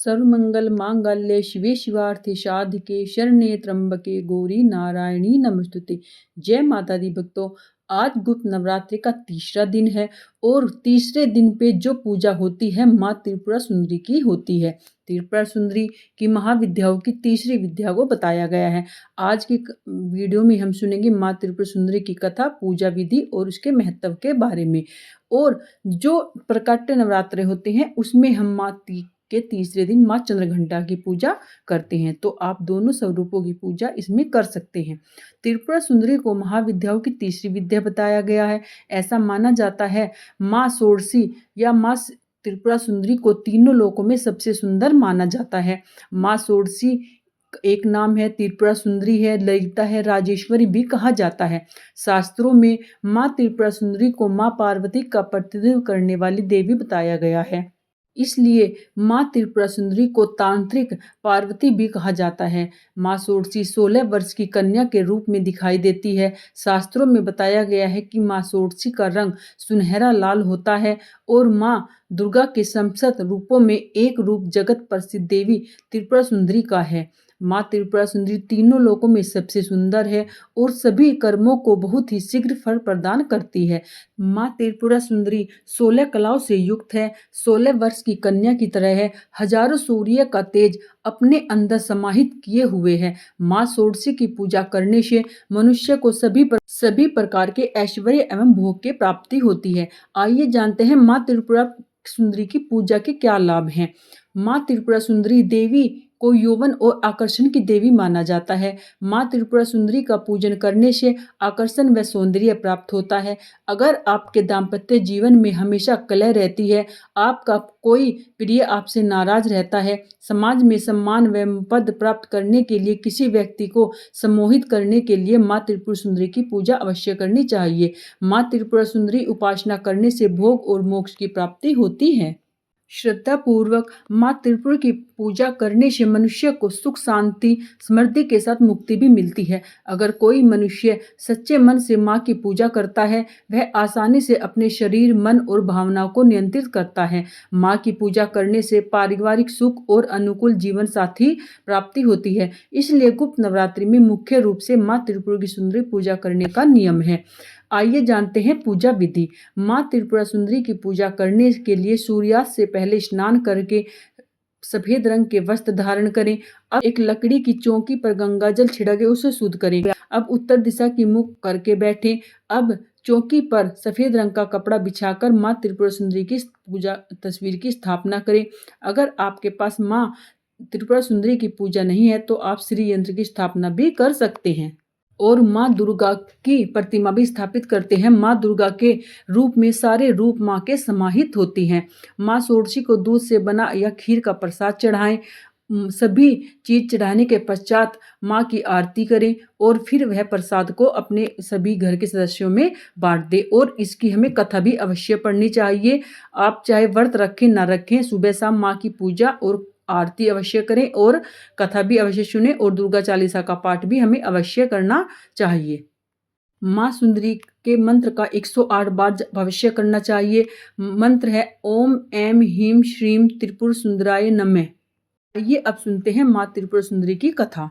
सर्वमंगल मांगल्ये शिवे शिवार्थे साधिके शरण्ये त्र्यंबके गौरी नारायणी नमस्तुते। जय माता दी भक्तों, आज गुप्त नवरात्रि का तीसरा दिन है और तीसरे दिन पे जो पूजा होती है माँ त्रिपुरा सुंदरी की होती है। त्रिपुरा सुंदरी की महाविद्याओं की तीसरी विद्या को बताया गया है। आज की वीडियो में हम सुनेंगे माँ त्रिपुरा सुंदरी की कथा, पूजा विधि और उसके महत्व के बारे में। और जो प्रकट नवरात्रे होते हैं उसमें हम माँ के तीसरे दिन माँ चंद्रघंटा की पूजा करते हैं, तो आप दोनों स्वरूपों की पूजा इसमें कर सकते हैं। त्रिपुरा सुंदरी को महाविद्याओं की तीसरी विद्या बताया गया है। ऐसा माना जाता है माँ षोडशी या माँ त्रिपुरा सुंदरी को तीनों लोकों में सबसे सुंदर माना जाता है। माँ षोडशी एक नाम है, त्रिपुरा सुंदरी है, ललिता है, राजेश्वरी भी कहा जाता है। शास्त्रों में माँ त्रिपुरा सुंदरी को माँ पार्वती का प्रतिनिधित्व करने वाली देवी बताया गया है। इसलिए माँ त्रिपुरा सुंदरी को तांत्रिक पार्वती भी कहा जाता है। माँ षोडशी 16 वर्ष की कन्या के रूप में दिखाई देती है। शास्त्रों में बताया गया है कि माँ षोडशी का रंग सुनहरा लाल होता है और माँ दुर्गा के समस्त रूपों में एक रूप जगत प्रसिद्ध देवी त्रिपुरा सुंदरी का है। माँ त्रिपुरा सुंदरी तीनों लोकों में सबसे सुंदर है और सभी कर्मों को बहुत ही शीघ्र फल प्रदान करती है। माँ त्रिपुरा सुंदरी 16 कलाओं से युक्त है, 16 वर्ष की कन्या की तरह है, हजारों सूर्य का तेज अपने अंदर समाहित किए हुए है। माँ षोडशी की पूजा करने से मनुष्य को सभी प्रकार के ऐश्वर्य एवं भोग की प्राप्ति होती है। आइए जानते हैं माँ त्रिपुरा सुंदरी की पूजा के क्या लाभ हैं। माँ त्रिपुरा सुंदरी देवी को यौवन और आकर्षण की देवी माना जाता है। माँ त्रिपुरा सुंदरी का पूजन करने से आकर्षण व सौंदर्य प्राप्त होता है। अगर आपके दाम्पत्य जीवन में हमेशा कलह रहती है, आपका कोई प्रिय आपसे नाराज रहता है, समाज में सम्मान व पद प्राप्त करने के लिए किसी व्यक्ति को सम्मोहित करने के लिए माँ त्रिपुरा सुंदरी की पूजा अवश्य करनी चाहिए। माँ त्रिपुरा सुंदरी उपासना करने से भोग और मोक्ष की प्राप्ति होती है। श्रद्धा पूर्वक माँ त्रिपुरा की पूजा करने से मनुष्य को सुख, शांति, समृद्धि के साथ मुक्ति भी मिलती है। अगर कोई मनुष्य सच्चे मन से माँ की पूजा करता है, वह आसानी से अपने शरीर, मन और भावनाओं को नियंत्रित करता है। माँ की पूजा करने से पारिवारिक सुख और अनुकूल जीवन साथी प्राप्ति होती है। इसलिए गुप्त नवरात्रि में मुख्य रूप से माँ त्रिपुरा की सुंदरी पूजा करने का नियम है। आइए जानते हैं पूजा विधि। माँ त्रिपुरा सुंदरी की पूजा करने के लिए सूर्यास्त से पहले स्नान करके सफेद रंग के वस्त्र धारण करें। अब एक लकड़ी की चौकी पर गंगा जल छिड़के उसे शुद्ध करें। अब उत्तर दिशा की मुख करके बैठें। अब चौकी पर सफेद रंग का कपड़ा बिछाकर माँ त्रिपुरा सुंदरी की पूजा तस्वीर की स्थापना करें। अगर आपके पास माँ त्रिपुरा सुंदरी की पूजा नहीं है तो आप श्री यंत्र की स्थापना भी कर सकते हैं और माँ दुर्गा की प्रतिमा भी स्थापित करते हैं। माँ दुर्गा के रूप में सारे रूप माँ के समाहित होती हैं। माँ षोडशी को दूध से बना या खीर का प्रसाद चढ़ाएं। सभी चीज चढ़ाने के पश्चात माँ की आरती करें और फिर वह प्रसाद को अपने सभी घर के सदस्यों में बांट दें। और इसकी हमें कथा भी अवश्य पढ़नी चाहिए। आप चाहे व्रत रखें ना रखें, सुबह शाम माँ की पूजा और आरती अवश्य करें और कथा भी अवश्य सुने और दुर्गा चालीसा का पाठ भी हमें अवश्य करना चाहिए। माँ सुंदरी के मंत्र का 108 बार अवश्य करना चाहिए। मंत्र है ओम ऐम ह्रीम श्रीम त्रिपुर सुंदराय नमः। आइए अब सुनते हैं माँ त्रिपुरा सुंदरी की कथा।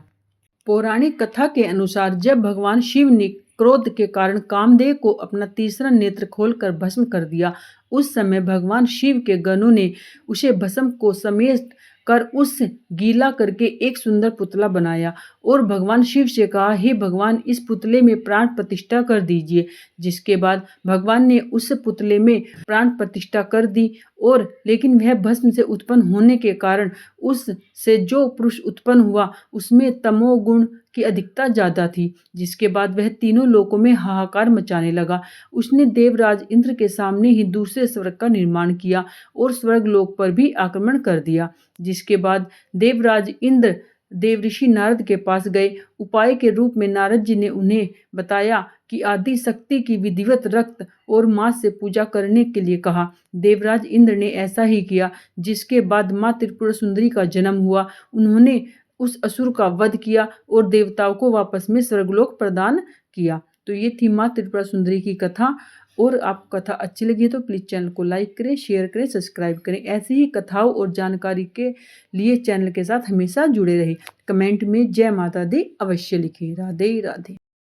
पौराणिक कथा के अनुसार जब भगवान शिव ने क्रोध के कारण कामदेव को अपना तीसरा नेत्र खोलकर भस्म कर दिया, उस समय भगवान शिव के गणों ने उसे भस्म को समेट कर उस गीला करके एक सुंदर पुतला बनाया और भगवान शिव से कहा, हे भगवान, इस पुतले में प्राण प्रतिष्ठा कर दीजिए। जिसके बाद भगवान ने उस पुतले में प्राण प्रतिष्ठा कर दी और लेकिन वह भस्म से उत्पन्न होने के कारण उससे जो पुरुष उत्पन्न हुआ उसमें तमोगुण की अधिकता ज्यादा थी। जिसके बाद वह तीनों लोकों में हाहाकार मचाने लगा। उसने देवराज इंद्र के सामने ही दूसरे स्वर्ग का निर्माण किया और स्वर्ग लोक पर भी आक्रमण कर दिया। जिसके बाद देवराज इंद्र देवऋषि नारद के पास गए। उपाय के रूप में नारद जी ने उन्हें बताया कि आदि शक्ति की विधिवत रक्त और माँ से पूजा करने के लिए कहा। देवराज इंद्र ने ऐसा ही किया। जिसके बाद माँ त्रिपुरा सुंदरी का जन्म हुआ। उन्होंने उस असुर का वध किया और देवताओं को वापस में स्वर्गलोक प्रदान किया। तो ये थी माँ त्रिपुरा सुंदरी की कथा। और आपको कथा अच्छी लगी है तो प्लीज़ चैनल को लाइक करें, शेयर करें, सब्सक्राइब करें। ऐसी ही कथाओं और जानकारी के लिए चैनल के साथ हमेशा जुड़े रहें। कमेंट में जय माता दी अवश्य लिखें। राधे राधे।